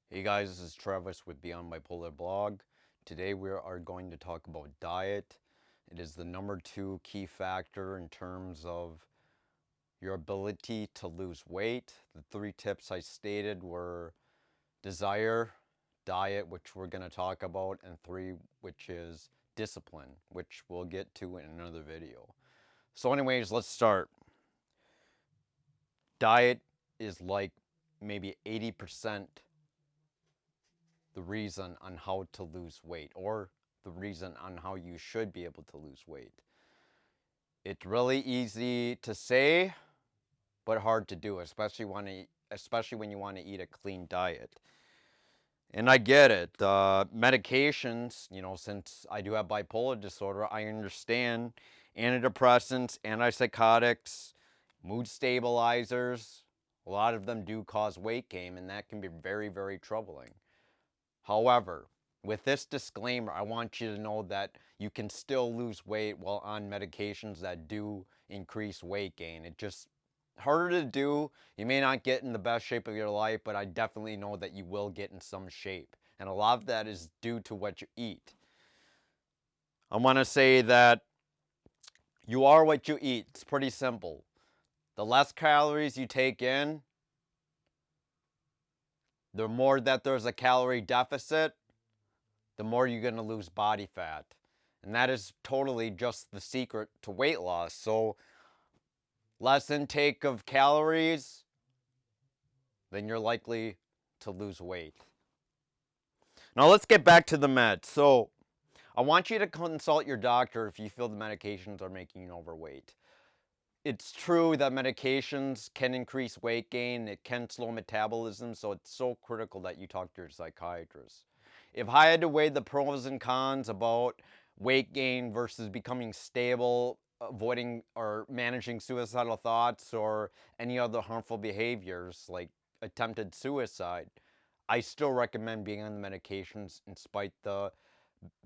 Hey guys, this is Travis with Beyond Bipolar Blog. Today we are going to talk about diet. It is the number 2 key factor in terms of your ability to lose weight. The 3 tips I stated were desire, diet, which we're going to talk about, and 3, which is discipline, which we'll get to in another video. So anyways, let's start. Diet is like maybe 80% the reason on how to lose weight, or the reason on how you should be able to lose weight. It's really easy to say, but hard to do, especially when you want to eat a clean diet. And I get it. Medications, since I do have bipolar disorder, I understand antidepressants, antipsychotics, mood stabilizers. A lot of them do cause weight gain, and that can be very, very troubling. However, with this disclaimer, I want you to know that you can still lose weight while on medications that do increase weight gain. It's just harder to do. You may not get in the best shape of your life, but I definitely know that you will get in some shape. And a lot of that is due to what you eat. I want to say that you are what you eat. It's pretty simple. The less calories you take in, the more that there's a calorie deficit, the more you're going to lose body fat. And that is totally just the secret to weight loss. So, less intake of calories, then you're likely to lose weight. Now, let's get back to the meds. So, I want you to consult your doctor if you feel the medications are making you overweight. It's true that medications can increase weight gain, it can slow metabolism, so it's so critical that you talk to your psychiatrist. If I had to weigh the pros and cons about weight gain versus becoming stable, avoiding or managing suicidal thoughts or any other harmful behaviors like attempted suicide, I still recommend being on the medications in spite the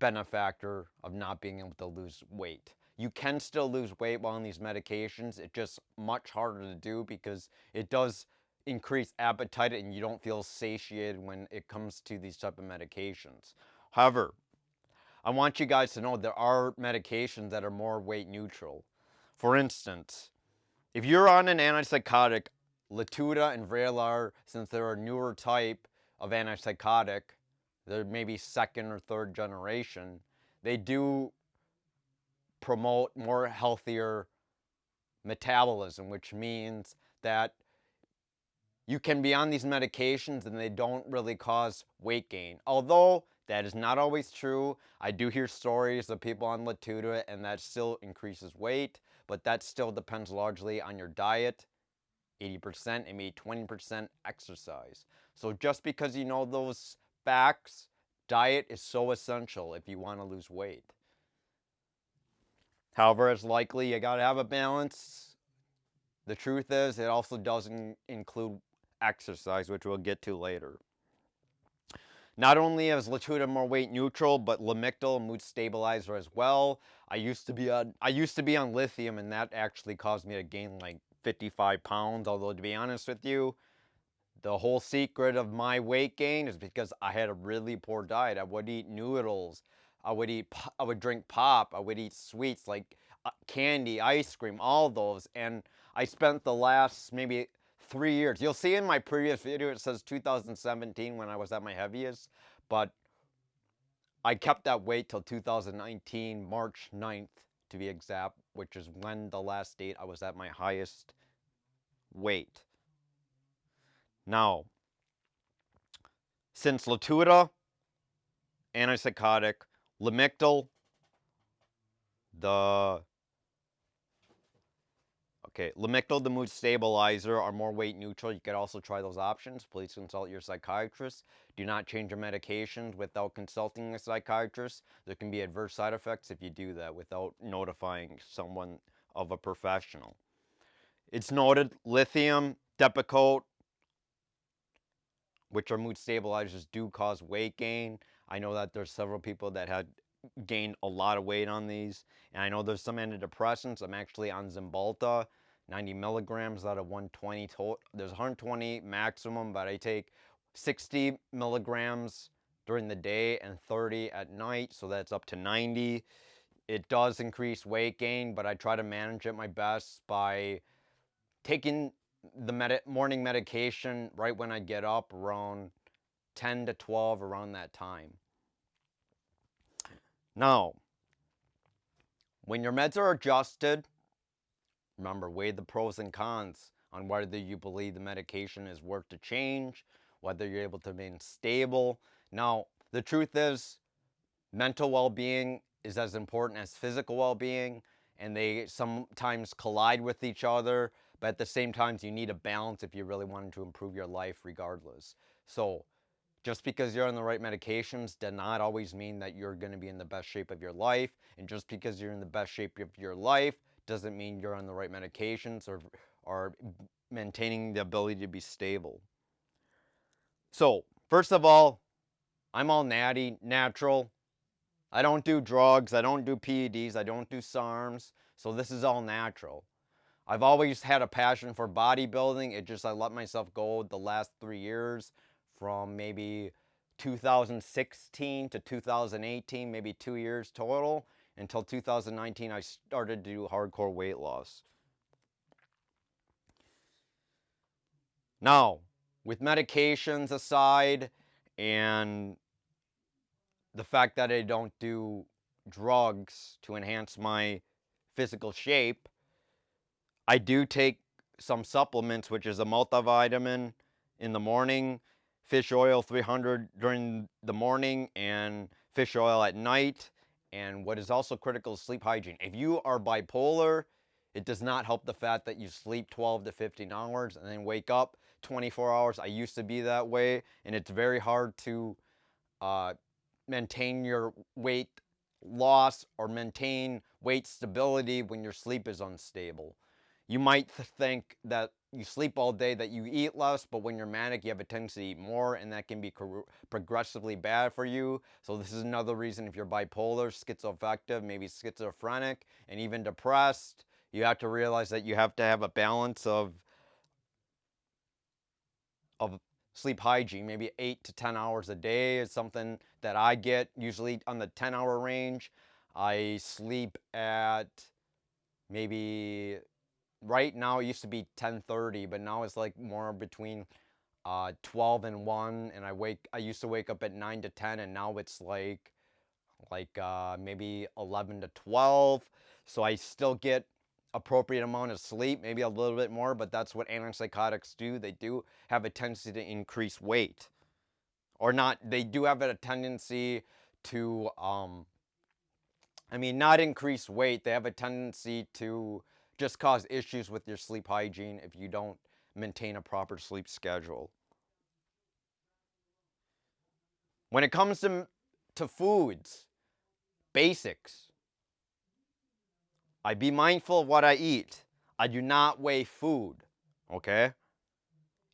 benefactor of not being able to lose weight. You can still lose weight while on these medications. It's just much harder to do because it does increase appetite and you don't feel satiated when it comes to these type of medications. However, I want you guys to know there are medications that are more weight neutral. For instance, if you're on an antipsychotic, Latuda and Vraylar, since they're a newer type of antipsychotic, they're maybe second or third generation, they do promote more healthier metabolism, which means that you can be on these medications and they don't really cause weight gain. Although that is not always true. I do hear stories of people on Latuda and that still increases weight, but that still depends largely on your diet, 80%, and maybe 20% exercise. So just because you know those facts, diet is so essential if you want to lose weight. However, it's likely you got to have a balance. The truth is, it also doesn't include exercise, which we'll get to later. Not only is Latuda more weight neutral, but Lamictal, a mood stabilizer as well. I used to be on lithium, and that actually caused me to gain like 55 pounds. Although to be honest with you, the whole secret of my weight gain is because I had a really poor diet. I would eat noodles, I would drink pop, I would eat sweets like candy, ice cream, all those. And I spent the last maybe 3 years. You'll see in my previous video it says 2017 when I was at my heaviest, but I kept that weight till 2019, March 9th to be exact, which is when the last date I was at my highest weight. Now, since Latuda, antipsychotic, Lamictal, the Lamictal, the mood stabilizer, are more weight neutral. You could also try those options. Please consult your psychiatrist. Do not change your medications without consulting a psychiatrist. There can be adverse side effects if you do that without notifying someone of a professional. It's noted lithium, Depakote, which are mood stabilizers, do cause weight gain. I know that there's several people that had gained a lot of weight on these. And I know there's some antidepressants. I'm actually on Zymbalta, 90 milligrams out of 120 total. There's 120 maximum, but I take 60 milligrams during the day and 30 at night, so that's up to 90. It does increase weight gain, but I try to manage it my best by taking the morning medication right when I get up, around 10 to 12, around that time. Now, when your meds are adjusted, remember, weigh the pros and cons on whether you believe the medication is worth the change, whether you're able to remain stable. Now, the truth is, mental well-being is as important as physical well-being, and they sometimes collide with each other, but at the same time, you need a balance if you really wanted to improve your life regardless. So, just because you're on the right medications does not always mean that you're going to be in the best shape of your life. And just because you're in the best shape of your life doesn't mean you're on the right medications or maintaining the ability to be stable. So, first of all, I'm all natty, natural. I don't do drugs. I don't do PEDs. I don't do SARMs. So this is all natural. I've always had a passion for bodybuilding. I let myself go the last 3 years, from maybe 2016 to 2018, maybe 2 years total. Until 2019, I started to do hardcore weight loss. Now, with medications aside and the fact that I don't do drugs to enhance my physical shape, I do take some supplements, which is a multivitamin in the morning, fish oil 300 during the morning, and fish oil at night. And what is also critical is sleep hygiene. If you are bipolar, it does not help the fact that you sleep 12 to 15 hours and then wake up 24 hours. I used to be that way, and it's very hard to maintain your weight loss or maintain weight stability when your sleep is unstable. You might think that you sleep all day, that you eat less, but when you're manic, you have a tendency to eat more, and that can be progressively bad for you. So this is another reason, if you're bipolar, schizoaffective, maybe schizophrenic, and even depressed, you have to realize that you have to have a balance of sleep hygiene. Maybe 8 to 10 hours a day is something that I get, usually on the 10-hour range. I sleep at maybe, right now it used to be 10:30, but now it's like more between 12 and 1, and I used to wake up at 9 to 10, and now it's like maybe 11 to 12. So I still get appropriate amount of sleep, maybe a little bit more, but that's what antipsychotics do. They do have a tendency to increase weight. Or not, they do have a tendency to not increase weight. They have a tendency to just cause issues with your sleep hygiene if you don't maintain a proper sleep schedule. When it comes to foods, basics, I be mindful of what I eat. I do not weigh food, okay?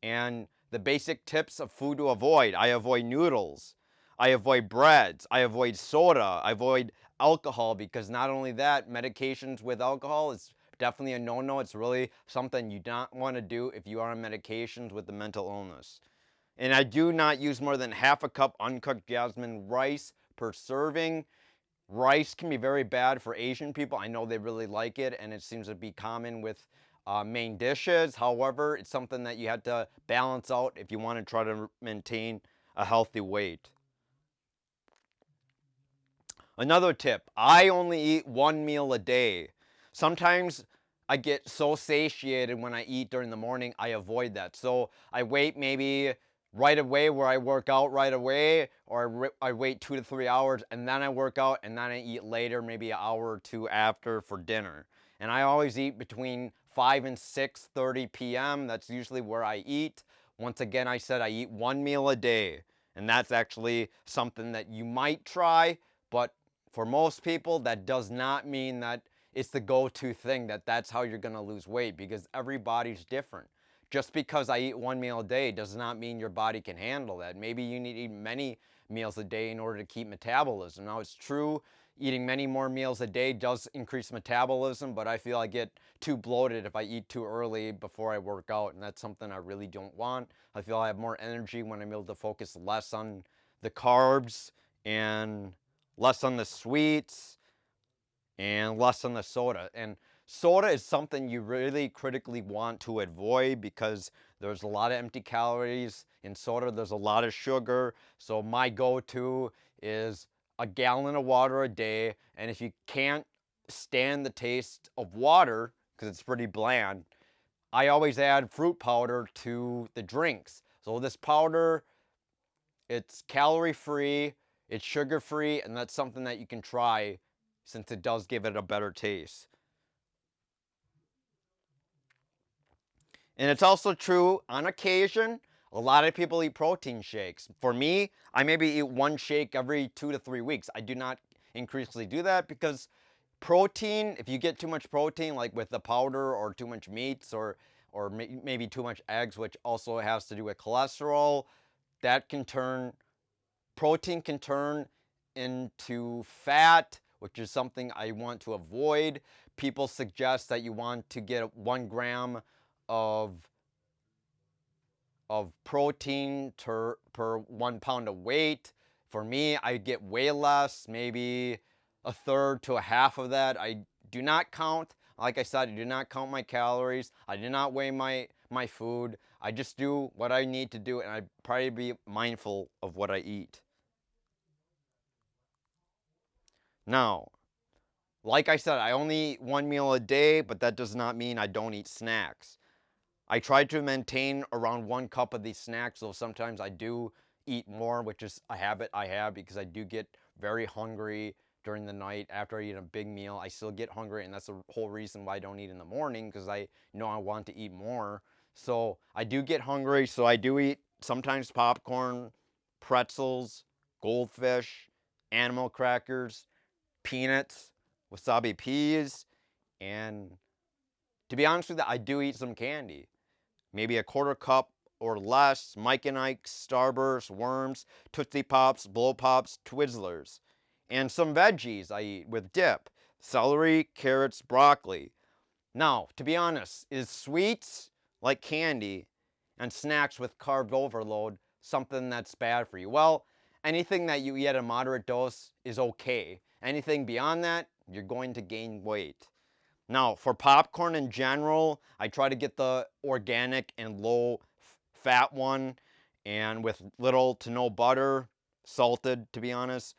And the basic tips of food to avoid: I avoid noodles, I avoid breads, I avoid soda, I avoid alcohol, because not only that, medications with alcohol is definitely a no-no. It's really something you don't want to do if you are on medications with a mental illness. And I do not use more than half a cup uncooked jasmine rice per serving. Rice can be very bad for Asian people. I know they really like it, and it seems to be common with main dishes. However, it's something that you have to balance out if you want to try to maintain a healthy weight. Another tip: I only eat one meal a day. Sometimes I get so satiated when I eat during the morning, I avoid that. So I wait maybe right away, where I work out right away, or I wait 2 to 3 hours and then I work out, and then I eat later, maybe an hour or two after, for dinner. And I always eat between 5 and 6:30 p.m. That's usually where I eat. Once again, I said I eat one meal a day, and that's actually something that you might try, but for most people, that does not mean that it's the go-to thing, that's how you're going to lose weight, because everybody's different. Just because I eat one meal a day does not mean your body can handle that. Maybe you need to eat many meals a day in order to keep metabolism. Now, it's true, eating many more meals a day does increase metabolism, but I feel I get too bloated if I eat too early before I work out, and that's something I really don't want. I feel I have more energy when I'm able to focus less on the carbs and less on the sweets and less on the soda. And soda is something you really critically want to avoid because there's a lot of empty calories in soda. There's a lot of sugar. So my go-to is a gallon of water a day. And if you can't stand the taste of water, because it's pretty bland, I always add fruit powder to the drinks. So this powder, it's calorie free, it's sugar free, and that's something that you can try since it does give it a better taste. And it's also true on occasion, a lot of people eat protein shakes. For me, I maybe eat one shake every 2 to 3 weeks. I do not increasingly do that because protein, if you get too much protein, like with the powder or too much meats or maybe too much eggs, which also has to do with cholesterol, that can turn, protein can turn into fat, which is something I want to avoid. People suggest that you want to get 1 gram of protein per 1 pound of weight. For me, I get way less, maybe a third to a half of that. I do not count, like I said, I do not count my calories. I do not weigh my food. I just do what I need to do, and I probably be mindful of what I eat. Now, like I said, I only eat 1 meal a day, but that does not mean I don't eat snacks. I try to maintain around 1 cup of these snacks, though sometimes I do eat more, which is a habit I have because I do get very hungry during the night after I eat a big meal. I still get hungry, and that's the whole reason why I don't eat in the morning, because I know I want to eat more. So I do get hungry, so I do eat sometimes popcorn, pretzels, goldfish, animal crackers, peanuts, wasabi peas, and to be honest with you, I do eat some candy. Maybe a quarter cup or less. Mike and Ike's, Starburst, Worms, Tootsie Pops, Blow Pops, Twizzlers. And some veggies I eat with dip. Celery, carrots, broccoli. Now, to be honest, is sweets like candy and snacks with carb overload something that's bad for you? Well, anything that you eat at a moderate dose is okay. Anything beyond that, you're going to gain weight. Now, for popcorn in general, I try to get the organic and low fat one and with little to no butter, salted to be honest.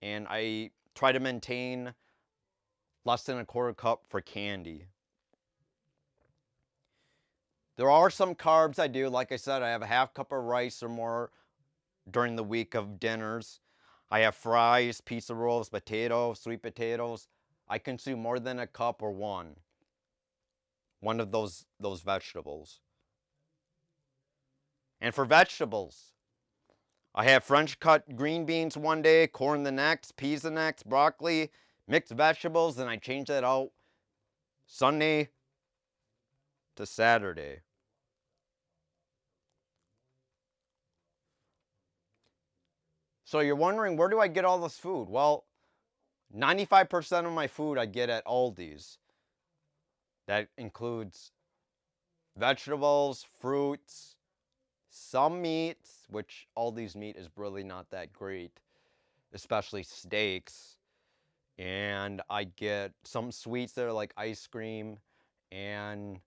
And I try to maintain less than a quarter cup for candy. There are some carbs I do. Like I said, I have a half cup of rice or more during the week of dinners. I have fries, pizza rolls, potatoes, sweet potatoes. I consume more than a cup or one of those vegetables. And for vegetables, I have French cut green beans one day, corn the next, peas the next, broccoli, mixed vegetables, and I change that out Sunday to Saturday. So you're wondering, where do I get all this food? Well, 95% of my food I get at Aldi's. That includes vegetables, fruits, some meats, which Aldi's meat is really not that great, especially steaks. And I get some sweets there like ice cream. And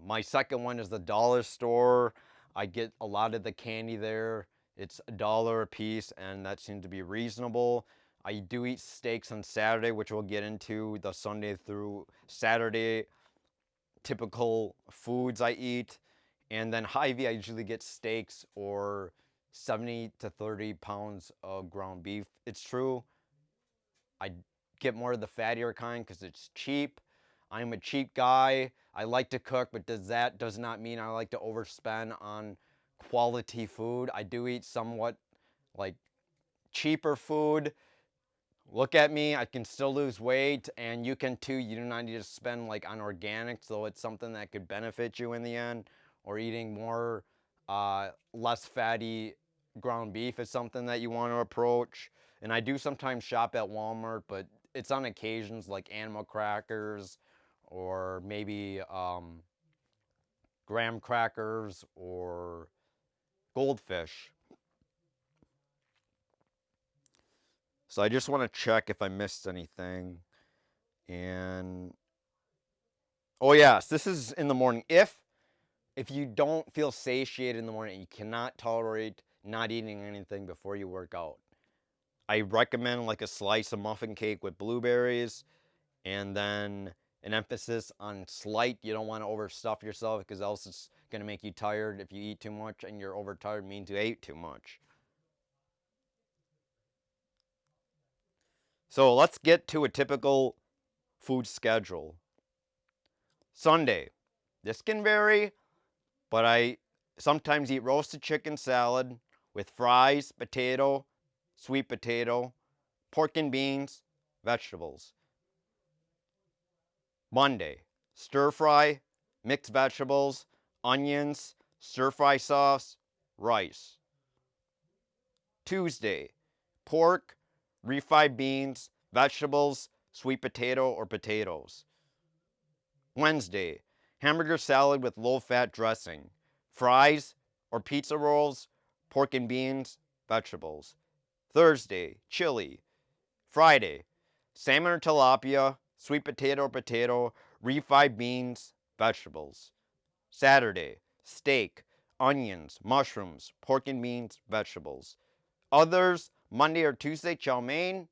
my second one is the dollar store. I get a lot of the candy there. It's $1 a piece, and that seems to be reasonable. I do eat steaks on Saturday, which we'll get into the Sunday through Saturday typical foods I eat. And then Hyvee, I usually get steaks or 70 to 30 pounds of ground beef. It's true, I get more of the fattier kind because it's cheap. I'm a cheap guy. I like to cook, but does not mean I like to overspend on quality food. I do eat somewhat like cheaper food. Look at me, I can still lose weight, and you can too. You do not need to spend like on organics, though it's something that could benefit you in the end, or eating more less fatty ground beef is something that you want to approach. And I do sometimes shop at Walmart, but it's on occasions like animal crackers or maybe graham crackers or goldfish. So I just want to check if I missed anything. And oh yes, this is in the morning. If you don't feel satiated in the morning, you cannot tolerate not eating anything before you work out, I recommend like a slice of muffin cake with blueberries, and then an emphasis on slight. You don't want to overstuff yourself because else it's going to make you tired. If you eat too much and you're overtired, means you ate too much. So let's get to a typical food schedule. Sunday. This can vary, but I sometimes eat roasted chicken salad with fries, potato, sweet potato, pork and beans, vegetables. Monday, stir fry, mixed vegetables, onions, stir fry sauce, rice. Tuesday, pork, refried beans, vegetables, sweet potato or potatoes. Wednesday, hamburger salad with low-fat dressing, fries or pizza rolls, pork and beans, vegetables. Thursday, chili. Friday, salmon or tilapia, sweet potato or potato, refried beans, vegetables. Saturday, steak, onions, mushrooms, pork and beans, vegetables. Others, Monday or Tuesday, chow mein.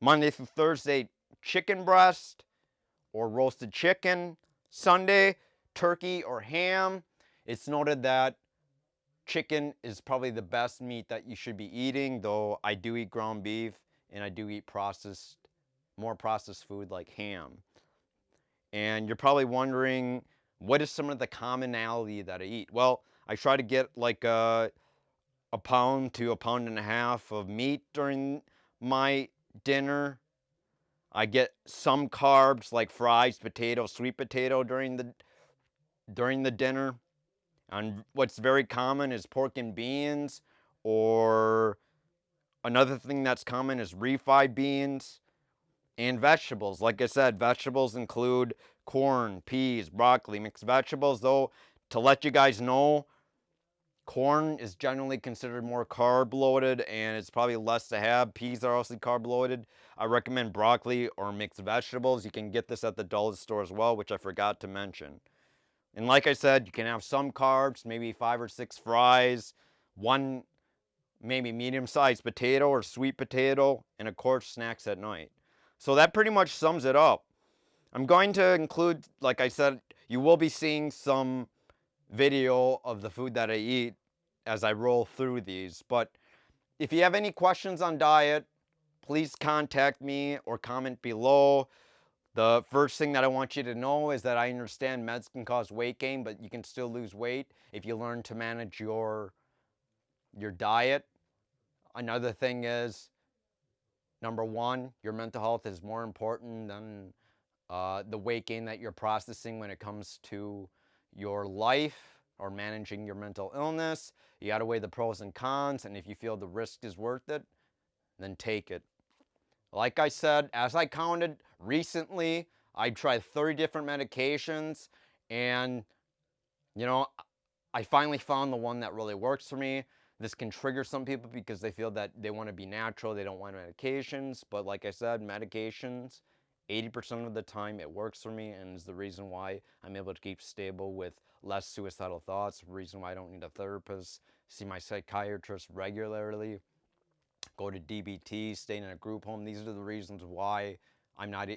Monday through Thursday, chicken breast or roasted chicken. Sunday, turkey or ham. It's noted that chicken is probably the best meat that you should be eating, though I do eat ground beef and I do eat more processed food like ham. And you're probably wondering, what is some of the commonality that I eat? Well, I try to get like a pound to a pound and a half of meat during my dinner. I get some carbs like fries, potato, sweet potato during the dinner. And what's very common is pork and beans, or another thing that's common is refried beans and vegetables. Like I said, vegetables include corn, peas, broccoli, mixed vegetables. Though, to let you guys know, corn is generally considered more carb loaded and it's probably less to have. Peas are also carb loaded. I recommend broccoli or mixed vegetables. You can get this at the dollar store as well, which I forgot to mention. And like I said, you can have some carbs, maybe 5 or 6 fries, one maybe medium-sized potato or sweet potato, and of course snacks at night. So that pretty much sums it up. I'm going to include, like I said, you will be seeing some video of the food that I eat as I roll through these. But if you have any questions on diet, please contact me or comment below. The first thing that I want you to know is that I understand meds can cause weight gain, but you can still lose weight if you learn to manage your diet. Another thing is, number one, your mental health is more important than the weight gain that you're processing when it comes to your life or managing your mental illness. You got to weigh the pros and cons, and if you feel the risk is worth it, then take it. Like I said, as I counted recently, I tried 30 different medications, and you know, I finally found the one that really works for me. This can trigger some people because they feel that they want to be natural, they don't want medications. But like I said, medications, 80% of the time it works for me, and is the reason why I'm able to keep stable with less suicidal thoughts, the reason why I don't need a therapist, see my psychiatrist regularly, go to DBT, stay in a group home. These are the reasons why I'm not,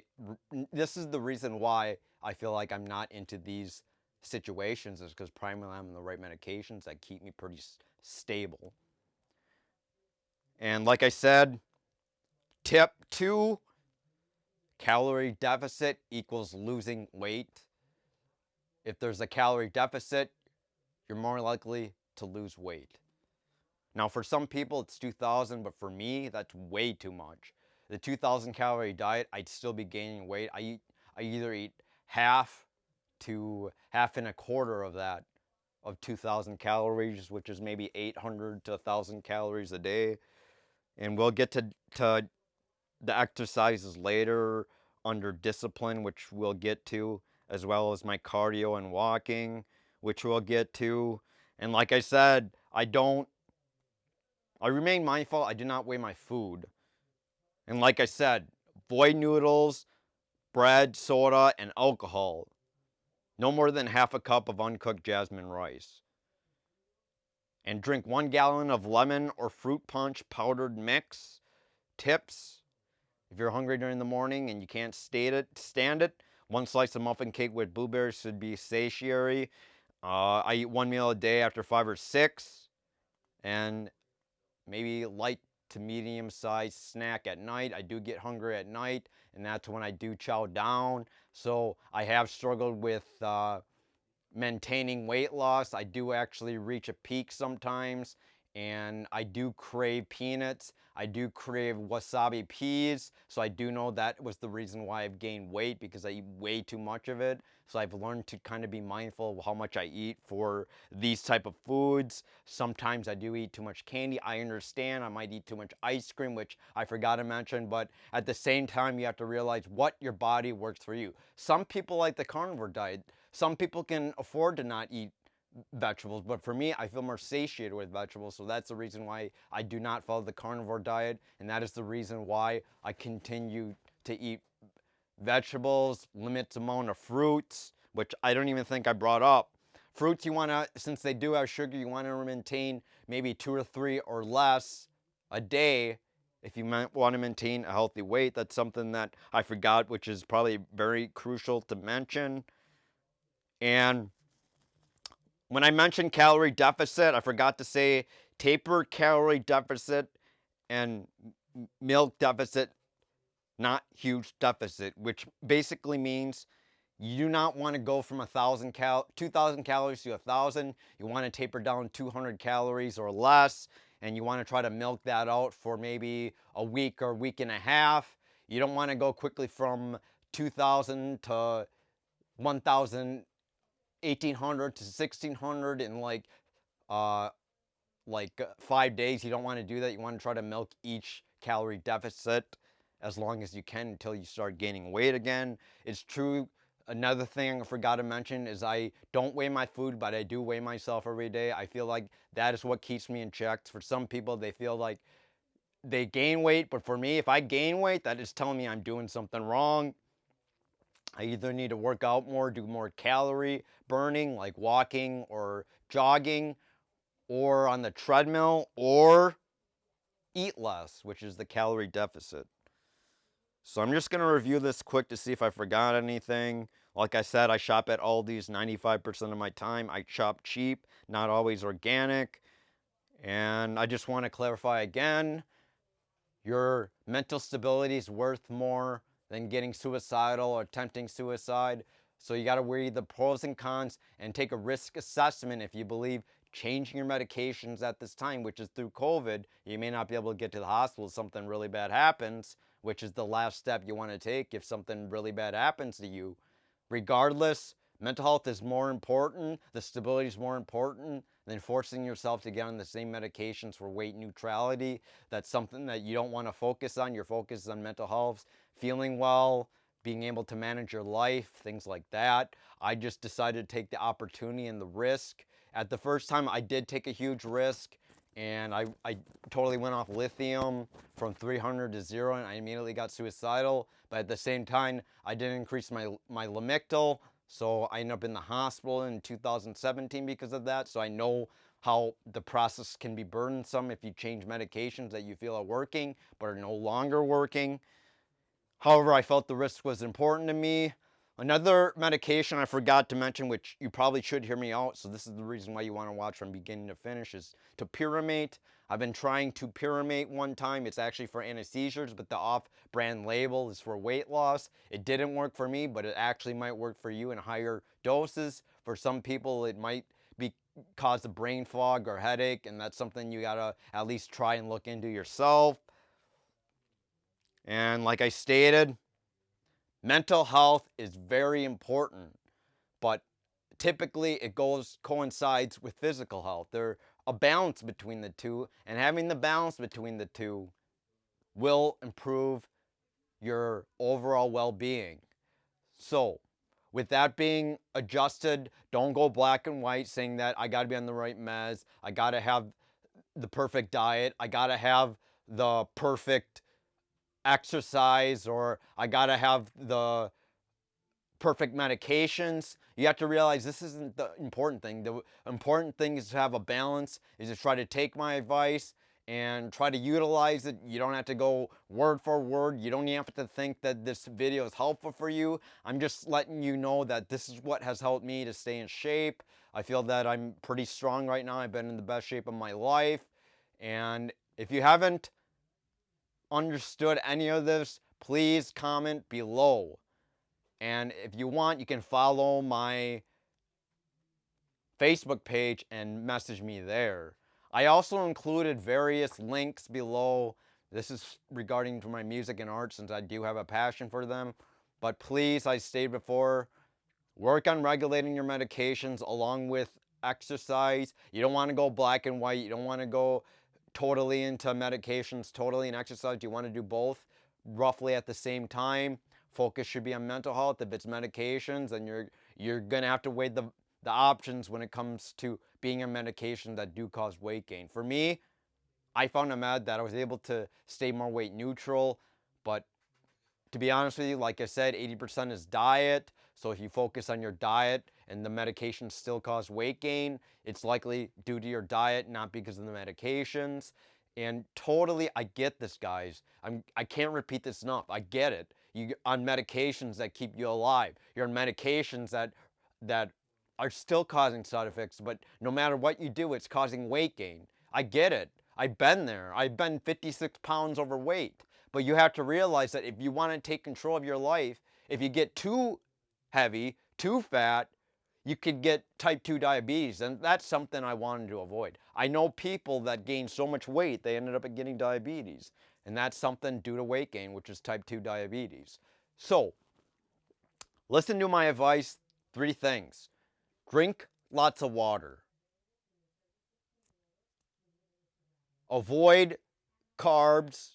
this is the reason why I feel like I'm not into these situations, is because primarily I'm on the right medications that keep me pretty stable. And like I said, tip 2, calorie deficit equals losing weight. If there's a calorie deficit, you're more likely to lose weight. Now, for some people, it's 2,000, but for me, that's way too much. The 2,000 calorie diet, I'd still be gaining weight. I either eat half to half and a quarter of that of 2,000 calories, which is maybe 800 to 1,000 calories a day. And we'll get to the exercises later under discipline, which we'll get to, as well as my cardio and walking, which we'll get to. And like I said, I remain mindful. I do not weigh my food. And like I said, avoid noodles, bread, soda, and alcohol. No more than half a cup of uncooked jasmine rice. And drink 1 gallon of lemon or fruit punch powdered mix. Tips: if you're hungry during the morning and you can't stand it, 1 slice of muffin cake with blueberries should be satiary. I eat 1 meal a day after 5 or 6. And maybe light to medium sized snack at night. I do get hungry at night, and that's when I do chow down. So I have struggled with maintaining weight loss. I do actually reach a peak sometimes, and I do crave peanuts. I do crave wasabi peas, so I do know that was the reason why I've gained weight, because I eat way too much of it. So I've learned to kind of be mindful of how much I eat for these type of foods. Sometimes I do eat too much candy. I understand I might eat too much ice cream, which I forgot to mention, but at the same time, you have to realize what your body works for you. Some people like the carnivore diet. Some people can afford to not eat vegetables, but for me, I feel more satiated with vegetables, so that's the reason why I do not follow the carnivore diet, and that is the reason why I continue to eat vegetables, limits amount of fruits, which I don't even think I brought up. Fruits, you want to, since they do have sugar, you want to maintain maybe 2 or 3 or less a day if you want to maintain a healthy weight. That's something that I forgot, which is probably very crucial to mention. And when I mentioned calorie deficit, I forgot to say taper calorie deficit and milk deficit, not huge deficit, which basically means you do not want to go from 2,000 calories to 1,000. You want to taper down 200 calories or less, and you want to try to milk that out for maybe a week or week and a half. You don't want to go quickly from 2,000 to 1,000, 1,800 to 1,600 in like 5 days. You don't want to do that. You want to try to milk each calorie deficit as long as you can until you start gaining weight again. It's true. Another thing I forgot to mention is I don't weigh my food, but I do weigh myself every day. I feel like that is what keeps me in check. For some people, they feel like they gain weight, but for me, if I gain weight, that is telling me I'm doing something wrong. I either need to work out more, do more calorie burning, like walking or jogging, or on the treadmill, or eat less, which is the calorie deficit. So I'm just going to review this quick to see if I forgot anything. Like I said, I shop at Aldi's 95% of my time. I shop cheap, not always organic. And I just want to clarify again, your mental stability is worth more than getting suicidal or attempting suicide. So you got to weigh the pros and cons and take a risk assessment if you believe changing your medications at this time, which is through COVID. You may not be able to get to the hospital if something really bad happens, which is the last step you want to take if something really bad happens to you. Regardless, mental health is more important, the stability is more important than forcing yourself to get on the same medications for weight neutrality. That's something that you don't want to focus on. Your focus is on mental health, feeling well, being able to manage your life, things like that. I just decided to take the opportunity and the risk. At the first time, I did take a huge risk, and I totally went off lithium from 300 to 0, and I immediately got suicidal. But at the same time, I did increase my lamictal, so I ended up in the hospital in 2017 because of that. So I know how the process can be burdensome if you change medications that you feel are working but are no longer working. However, I felt the risk was important to me. Another medication I forgot to mention, which you probably should hear me out, so this is the reason why you want to watch from beginning to finish, is topiramate. I've been trying topiramate one time. It's actually for anesthesias, but the off-brand label is for weight loss. It didn't work for me, but it actually might work for you in higher doses. For some people, it might cause a brain fog or headache, and that's something you gotta at least try and look into yourself. And like I stated, mental health is very important, but typically it coincides with physical health. There's a balance between the two, and having the balance between the two will improve your overall well-being. So, with that being adjusted, don't go black and white saying that I got to be on the right meds, I got to have the perfect diet, I got to have the perfect exercise, or I got to have the perfect medications. You have to realize this isn't the important thing. The important thing is to have a balance, is to try to take my advice and try to utilize it. You don't have to go word for word. You don't even have to think that this video is helpful for you. I'm just letting you know that this is what has helped me to stay in shape. I feel that I'm pretty strong right now. I've been in the best shape of my life. And if you haven't understood any of this, please comment below. And if you want, you can follow my Facebook page and message me there. I also included various links below. This is regarding to my music and art, since I do have a passion for them. But please, I stated before, work on regulating your medications along with exercise. You don't want to go black and white. You don't want to go totally into medications, totally in exercise. You want to do both roughly at the same time. Focus should be on mental health. If it's medications, then you're gonna have to weigh the options when it comes to being on medications that do cause weight gain. For me, I found a med that I was able to stay more weight neutral, but to be honest with you, like I said, 80% is diet. So if you focus on your diet and the medications still cause weight gain, it's likely due to your diet, not because of the medications. And totally, I get this, guys. I can't repeat this enough. I get it. You're on medications that keep you alive. You're on medications that are still causing side effects, but no matter what you do, it's causing weight gain. I get it. I've been there. I've been 56 pounds overweight. But you have to realize that if you want to take control of your life, if you get too heavy, too fat, you could get type 2 diabetes. And that's something I wanted to avoid. I know people that gained so much weight, they ended up getting diabetes. And that's something due to weight gain, which is type 2 diabetes. So, listen to my advice. 3 things. Drink lots of water. Avoid carbs,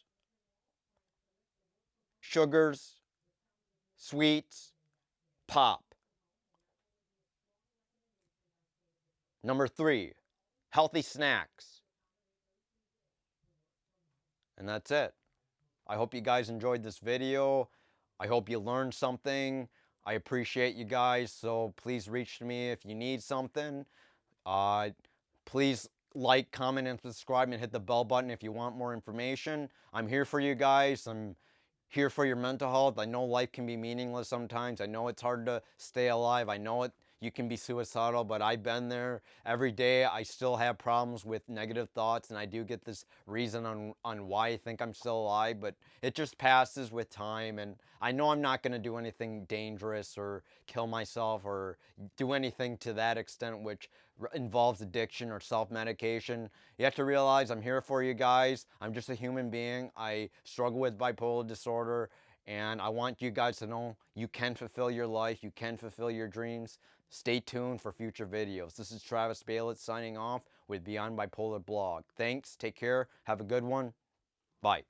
sugars, sweets, pop. Number 3, healthy snacks. And that's it. I hope you guys enjoyed this video. I hope you learned something. I appreciate you guys, so please reach to me if you need something. Please like, comment, and subscribe, and hit the bell button if you want more information. I'm here for you guys. I'm here for your mental health. I know life can be meaningless sometimes. I know it's hard to stay alive. I know you can be suicidal, but I've been there. Every day I still have problems with negative thoughts, and I do get this reason on why I think I'm still alive, but it just passes with time. And I know I'm not going to do anything dangerous or kill myself or do anything to that extent which involves addiction or self-medication. You have to realize I'm here for you guys. I'm just a human being. I struggle with bipolar disorder, and I want you guys to know you can fulfill your life. You can fulfill your dreams. Stay tuned for future videos. This is Travis Baylett signing off with Beyond Bipolar Blog. Thanks. Take care. Have a good one. Bye.